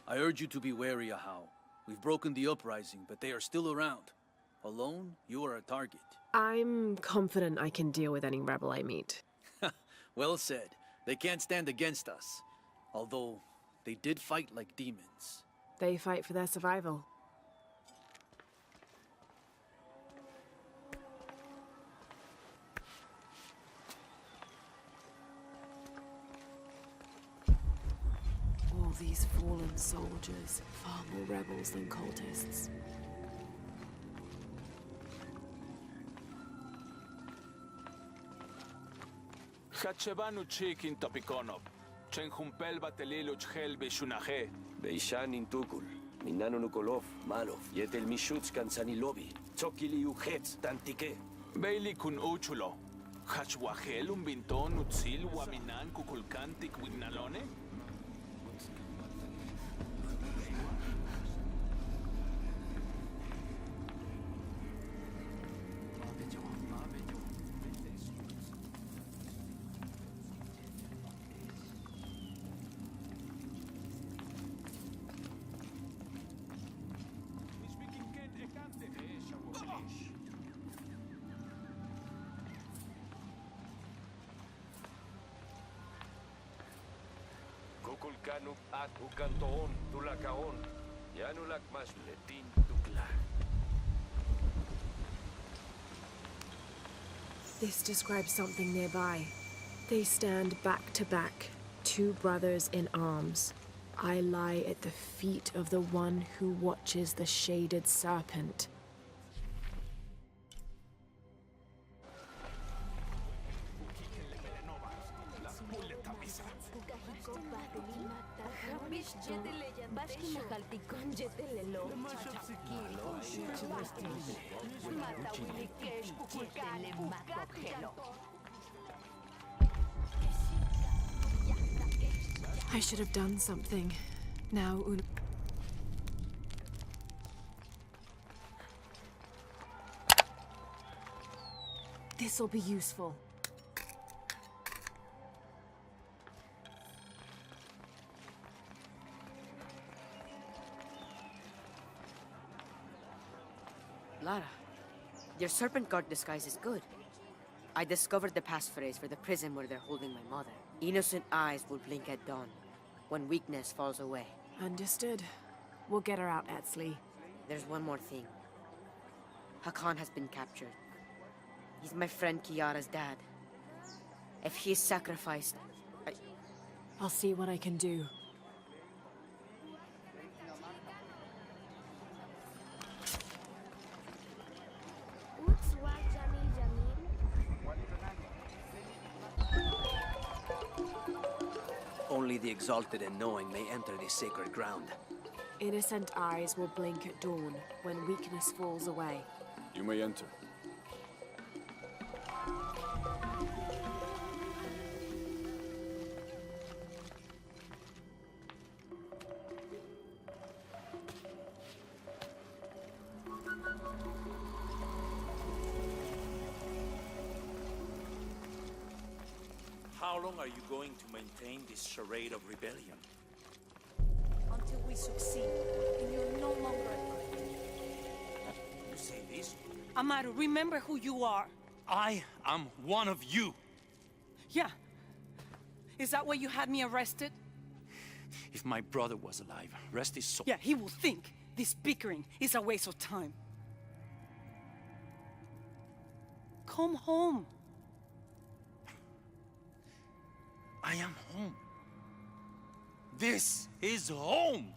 I urge you to be wary, Ahau. We've broken the uprising, but they are still around. Alone, you are a target. I'm confident I can deal with any rebel I meet. Well said. They can't stand against us. Although, they did fight like demons. They fight for their survival. All these fallen soldiers, far more rebels than cultists. Hachebanu chikin topikonop. Chenjumpel batelilo chhel beshunaje. Beishan intukul. Minano nukolov, malov. Yetel mishuts kansanilobi. Tsokili uhetz tantike. Beili kun uchulo. Hachwahel un binton utzil waminan kukulkantik wignalone. Kukulkanuk at ukantoon tulakaon. Yanulak mas letin tukla. This describes something nearby. They stand back to back, two brothers in arms. I lie at the feet of the one who watches the shaded serpent. I should have done something. Now, this'll be useful. Lara, your serpent guard disguise is good. I discovered the passphrase for the prison where they're holding my mother. Innocent eyes will blink at dawn, when weakness falls away. Understood. We'll get her out, Etzli. There's one more thing. Hakan has been captured. He's my friend Kiara's dad. If he is sacrificed, I'll see what I can do. Only the exalted and knowing may enter this sacred ground. Innocent eyes will blink at dawn when weakness falls away. You may enter. How long are you going to maintain this charade of rebellion? Until we succeed, and you're no longer a threat. You say this? Amaru, remember who you are. I am one of you. Yeah. Is that why you had me arrested? If my brother was alive, rest his soul. Yeah, he will think this bickering is a waste of time. Come home. I am home. This is home.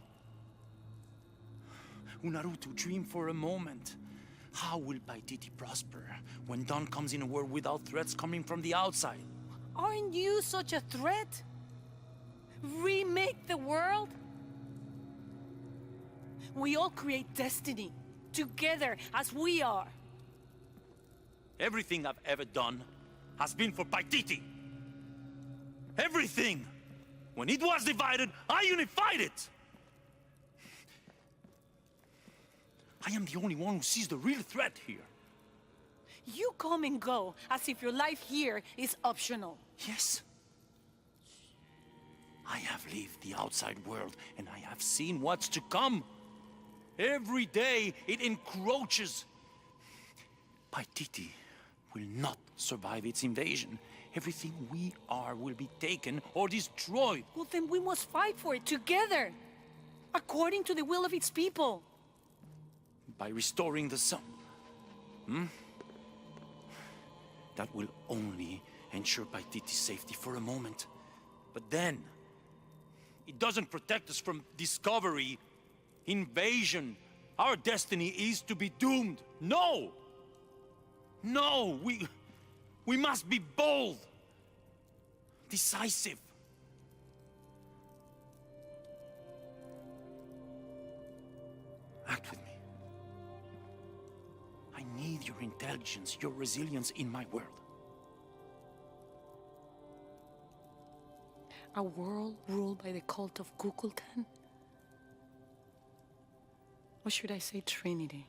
Unuratu, dream for a moment. How will Paititi prosper when dawn comes in a world without threats coming from the outside? Aren't you such a threat? Remake the world? We all create destiny, together as we are. Everything I've ever done has been for Paititi. Everything! When it was divided, I unified it! I am the only one who sees the real threat here. You come and go as if your life here is optional. Yes. I have lived the outside world, and I have seen what's to come. Every day, it encroaches. Paititi will not survive its invasion. Everything we are will be taken or destroyed. Well, then we must fight for it together, according to the will of its people. By restoring the sun. That will only ensure Paititi's safety for a moment. But then, it doesn't protect us from discovery, invasion. Our destiny is to be doomed. No! No, we must be bold, decisive. Act with me. I need your intelligence, your resilience in my world. A world ruled by the cult of Kukulkan? Or should I say Trinity?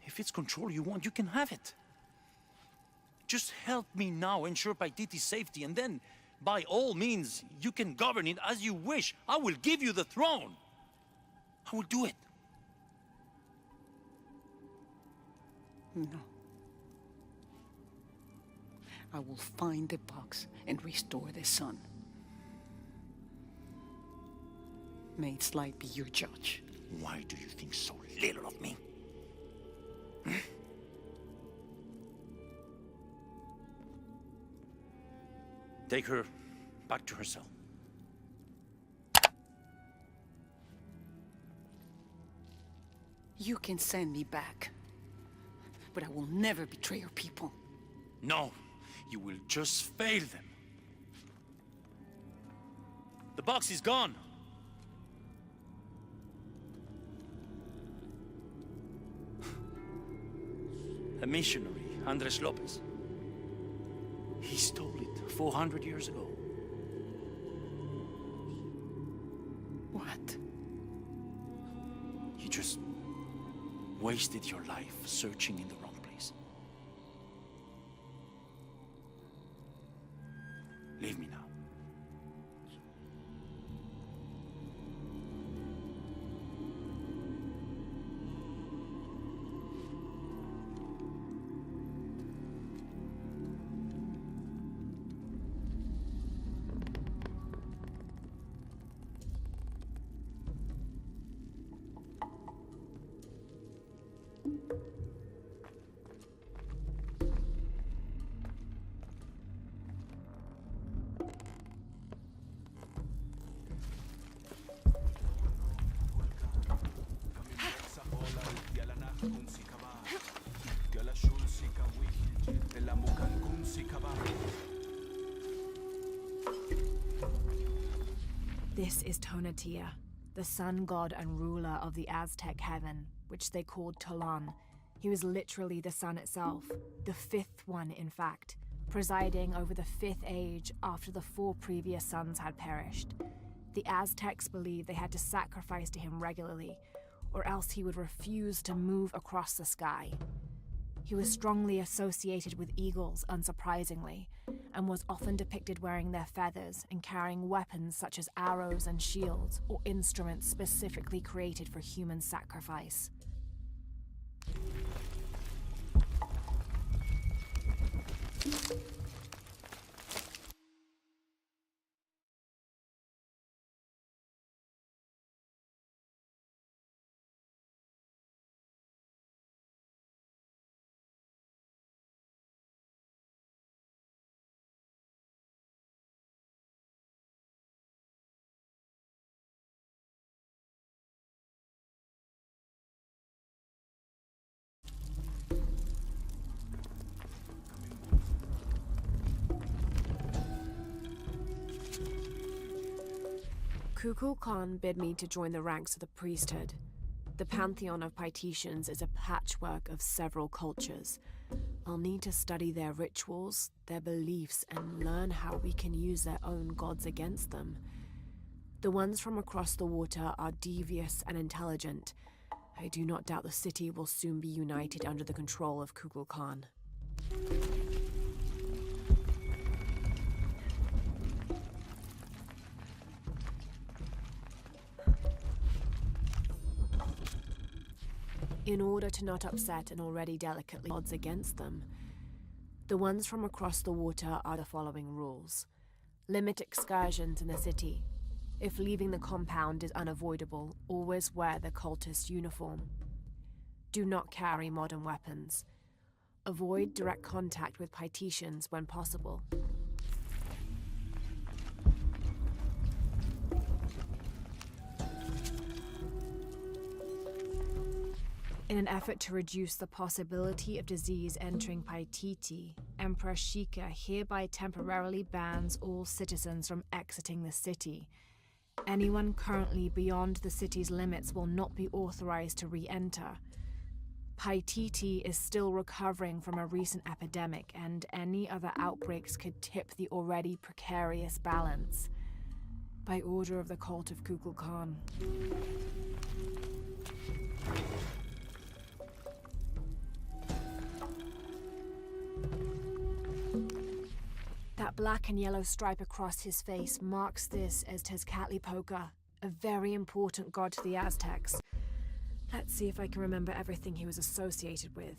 If it's control you want, you can have it. Just help me now ensure Paititi's safety, and then, by all means, you can govern it as you wish. I will give you the throne. I will do it. No. I will find the box and restore the sun. May its light be your judge. Why do you think so little of me? Take her back to her cell. You can send me back, but I will never betray your people. No, you will just fail them. The box is gone. A missionary, Andres Lopez. He stole it 400 years ago. What? You just wasted your life searching in the wrong place. Leave me now. This is Tonatiuh, the sun god and ruler of the Aztec heaven, which they called Tolan. He was literally the sun itself, the fifth one in fact, presiding over the fifth age after the 4 previous suns had perished. The Aztecs believed they had to sacrifice to him regularly, or else he would refuse to move across the sky. He was strongly associated with eagles, unsurprisingly, and was often depicted wearing their feathers and carrying weapons such as arrows and shields, or instruments specifically created for human sacrifice. Kukulkan bid me to join the ranks of the priesthood. The pantheon of Paititians is a patchwork of several cultures. I'll need to study their rituals, their beliefs, and learn how we can use their own gods against them. The ones from across the water are devious and intelligent. I do not doubt the city will soon be united under the control of Kukulkan. In order to not upset an already delicately odds against them, the ones from across the water are the following rules. Limit excursions in the city. If leaving the compound is unavoidable, always wear the cultist uniform. Do not carry modern weapons. Avoid direct contact with Paititians when possible. In an effort to reduce the possibility of disease entering Paititi, Emperor Shika hereby temporarily bans all citizens from exiting the city. Anyone currently beyond the city's limits will not be authorized to re-enter. Paititi is still recovering from a recent epidemic, and any other outbreaks could tip the already precarious balance. By order of the cult of Kukulkan. That black and yellow stripe across his face marks this as Tezcatlipoca, a very important god to the Aztecs. Let's see if I can remember everything he was associated with.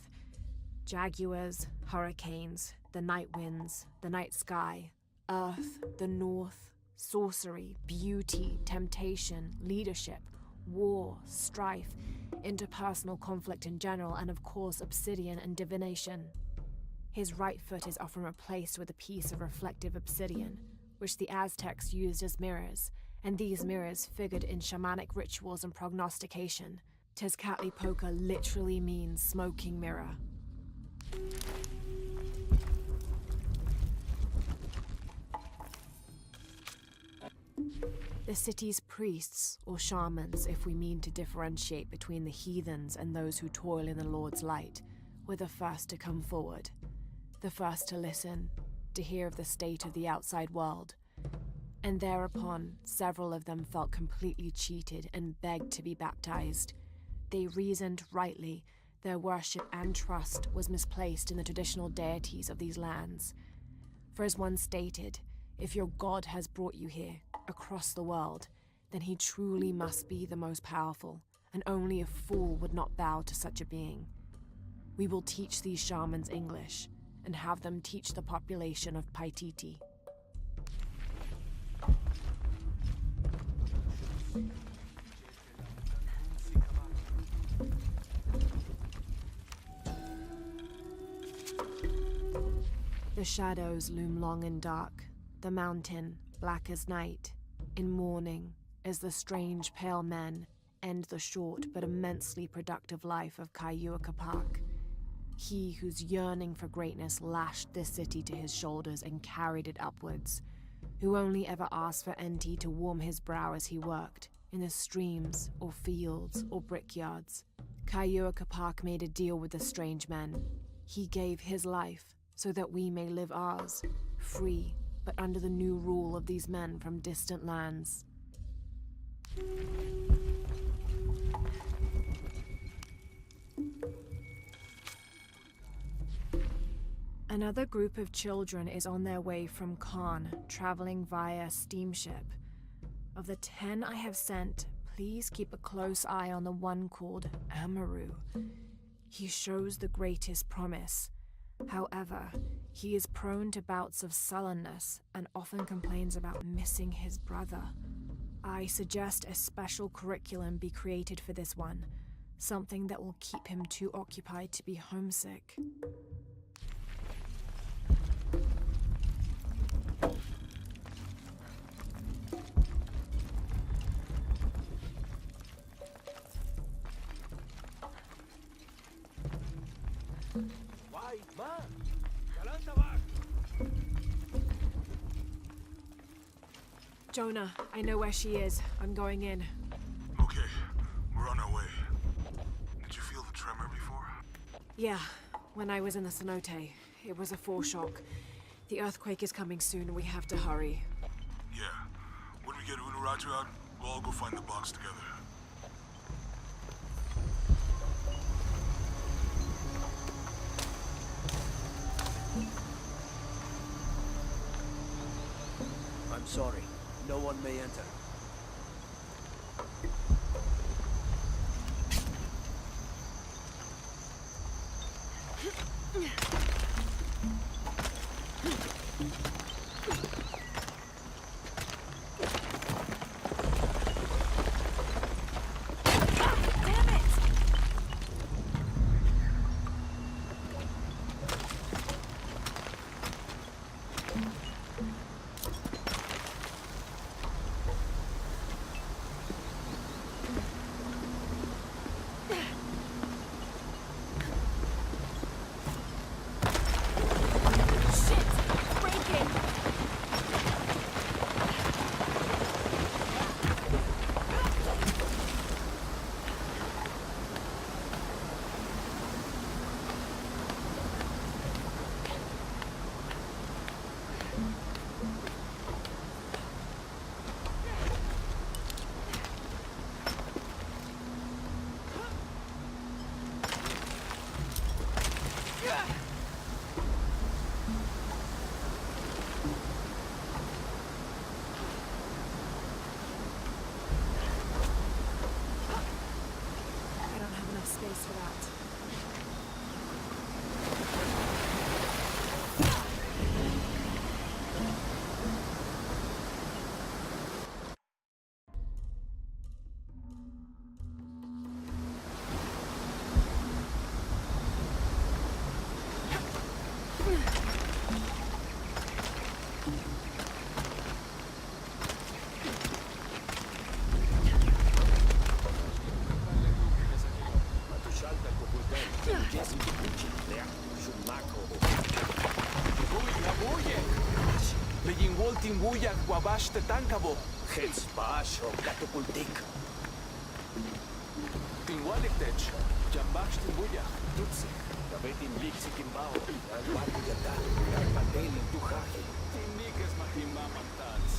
Jaguars, hurricanes, the night winds, the night sky, earth, the north, sorcery, beauty, temptation, leadership, war, strife, interpersonal conflict in general, and of course obsidian and divination. His right foot is often replaced with a piece of reflective obsidian, which the Aztecs used as mirrors, and these mirrors figured in shamanic rituals and prognostication. Tezcatlipoca literally means smoking mirror. The city's priests, or shamans, if we mean to differentiate between the heathens and those who toil in the Lord's light, were the first to come forward. The first to listen, to hear of the state of the outside world. And thereupon, several of them felt completely cheated and begged to be baptized. They reasoned rightly their worship and trust was misplaced in the traditional deities of these lands. For as one stated, if your god has brought you here, across the world, then he truly must be the most powerful, and only a fool would not bow to such a being. We will teach these shamans English, and have them teach the population of Paititi. The shadows loom long and dark, the mountain black as night, in mourning as the strange pale men end the short but immensely productive life of Kayua Kapak. He whose yearning for greatness lashed this city to his shoulders and carried it upwards, who only ever asked for Enti to warm his brow as he worked, in the streams, or fields, or brickyards. Kayua Kapak made a deal with the strange men. He gave his life so that we may live ours, free, but under the new rule of these men from distant lands. Another group of children is on their way from Khan, traveling via steamship. Of the 10 I have sent, please keep a close eye on the one called Amaru. He shows the greatest promise. However, he is prone to bouts of sullenness and often complains about missing his brother. I suggest a special curriculum be created for this one, something that will keep him too occupied to be homesick. Jonah, I know where she is. I'm going in. Okay, we're on our way. Did you feel the tremor before? Yeah, when I was in the cenote. It was a foreshock. The earthquake is coming soon and we have to hurry. Yeah. When we get Unuratu out, we'll all go find the box together. I'm sorry. No one may enter. I don't have enough space for that. Timbuyak wabash tetankabo. Hets bash o katapultik. Tinwaliktech. Jambash timbuyak. Tutsi. Kabetin liksi kimbao. Alpati yata. Alpateli tuhaji. Tinikes mahimamatats.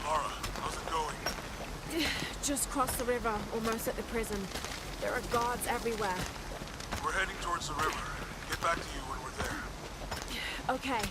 Lara, how's it going? Just crossed the river, almost at the prison. There are guards everywhere. We're heading towards the river. Get back to you when we're there. Okay.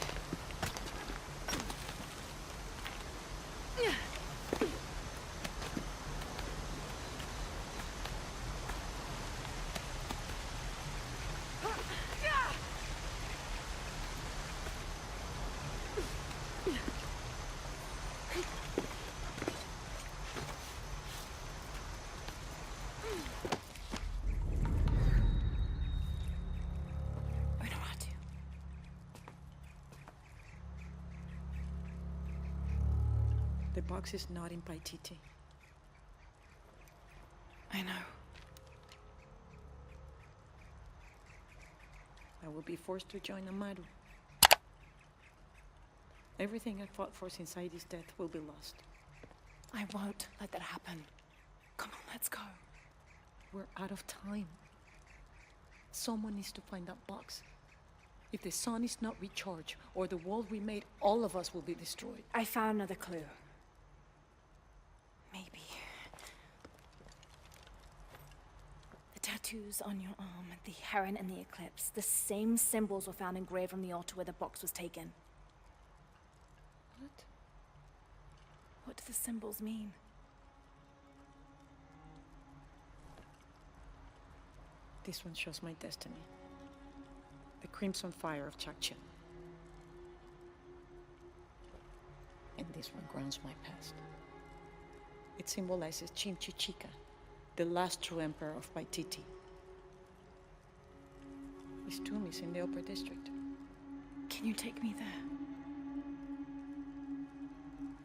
Unuratu. The box is not in Paititi. I know. I will be forced to join Amaru. Everything I fought for since Saidi's death will be lost. I won't let that happen. Come on, let's go. We're out of time. Someone needs to find that box. If the sun is not recharged, or the world we made, all of us will be destroyed. I found another clue. Maybe. The tattoos on your arm, the heron and the eclipse, the same symbols were found engraved on the altar where the box was taken. What? What do the symbols mean? This one shows my destiny. The crimson fire of Chakchin. this one grounds my past. It symbolizes Chinchichica, the last true emperor of Paititi. His tomb is in the upper district. Can you take me there?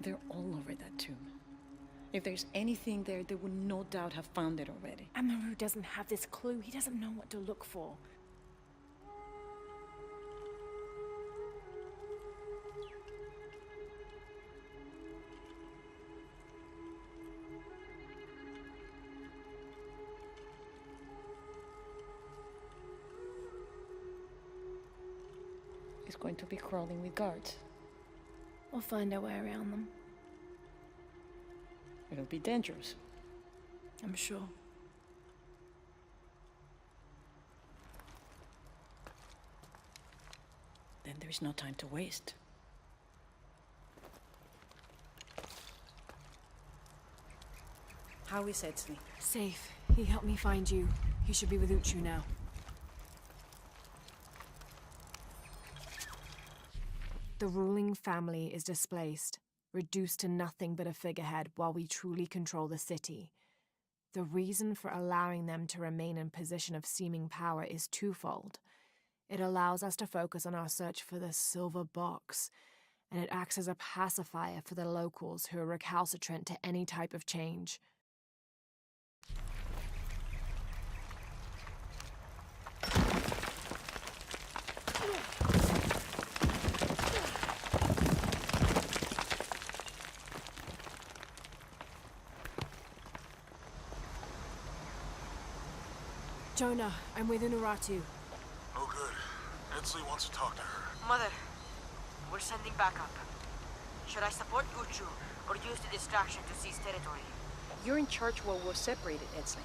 They're all over that tomb. If there's anything there, they would no doubt have found it already. Amaru doesn't have this clue. He doesn't know what to look for. He's going to be crawling with guards. We'll find our way around them. It'll be dangerous. I'm sure. Then there's no time to waste. How is Etzli? Safe. He helped me find you. He should be with Uchu now. The ruling family is displaced, reduced to nothing but a figurehead while we truly control the city. The reason for allowing them to remain in position of seeming power is twofold. It allows us to focus on our search for the silver box, and it acts as a pacifier for the locals who are recalcitrant to any type of change. Jonah, I'm with Unuratu. Oh, good. Edsley wants to talk to her. Mother, we're sending backup. Should I support Uchu or use the distraction to seize territory? You're in charge while we're separated, Etzli.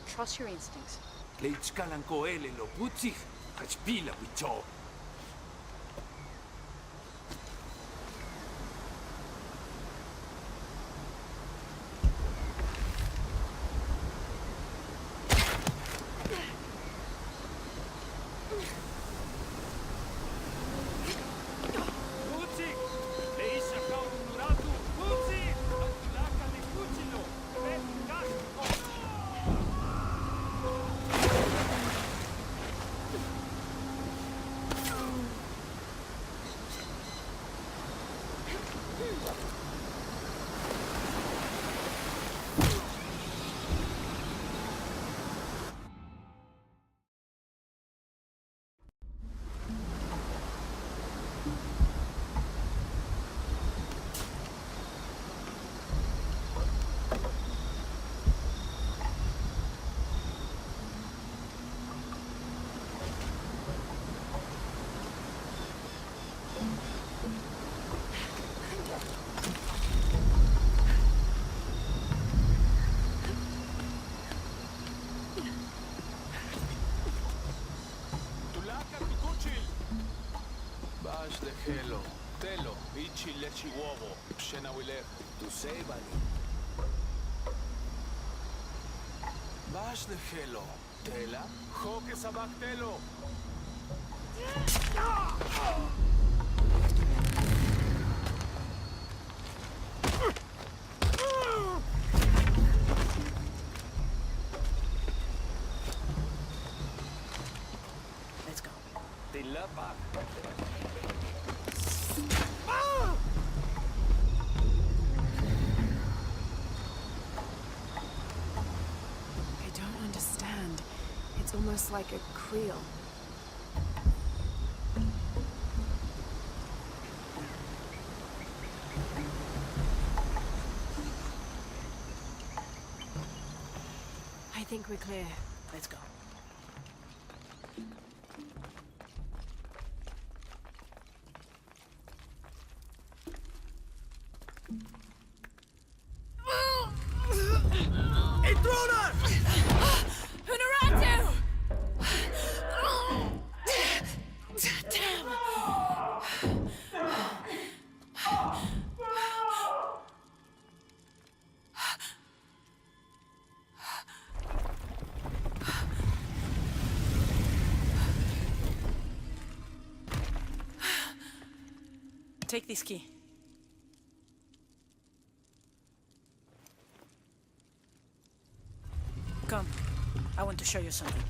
Trust your instincts. Bash de Helo, Telo, Ichi Lechi Wobo, Shena Wilef. Tu sei, Bani. Bash de Helo, Tela, Joke Sabak Telo. Let's go. Tilapa. I don't understand. It's almost like a creel. I think we're clear. Let's go. Intruder! Unuratu! Damn! Take this key. want to show you something.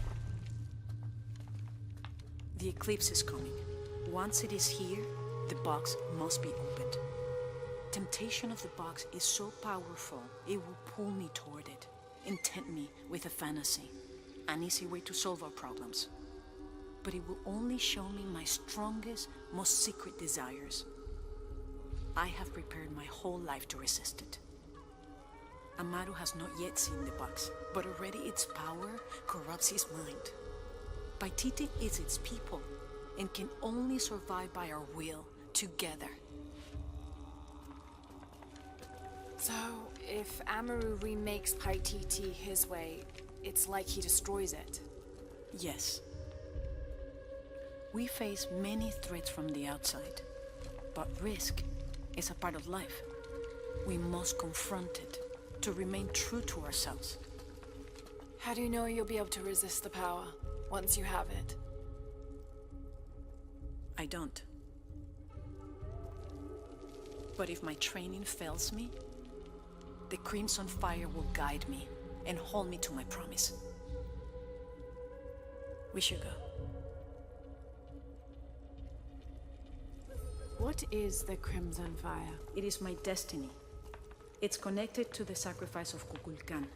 The eclipse is coming. Once it is here, the box must be opened. Temptation of the box is so powerful, it will pull me toward it, intent me with a fantasy, an easy way to solve our problems. But it will only show me my strongest, most secret desires. I have prepared my whole life to resist it. Amaru has not yet seen the box, but already its power corrupts his mind. Paititi is its people, and can only survive by our will, together. So, if Amaru remakes Paititi his way, it's like he destroys it. Yes. We face many threats from the outside, but risk is a part of life. We must confront it to remain true to ourselves. How do you know you'll be able to resist the power once you have it? I don't. But if my training fails me, the Crimson Fire will guide me and hold me to my promise. We should go. What is the Crimson Fire? It is my destiny. It's connected to the sacrifice of Kukulkan.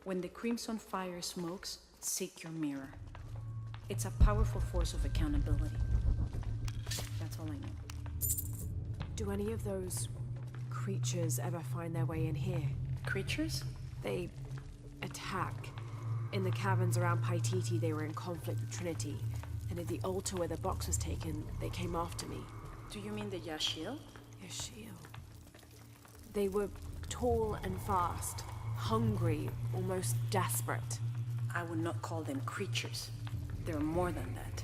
When the Crimson Fire smokes, seek your mirror. It's a powerful force of accountability. That's all I know. Do any of those creatures ever find their way in here? Creatures? They attack. In the caverns around Paititi, they were in conflict with Trinity. And at the altar where the box was taken, they came after me. Do you mean the Yashiel? Yashiel. They were tall and fast, hungry, almost desperate. I would not call them creatures. They're more than that.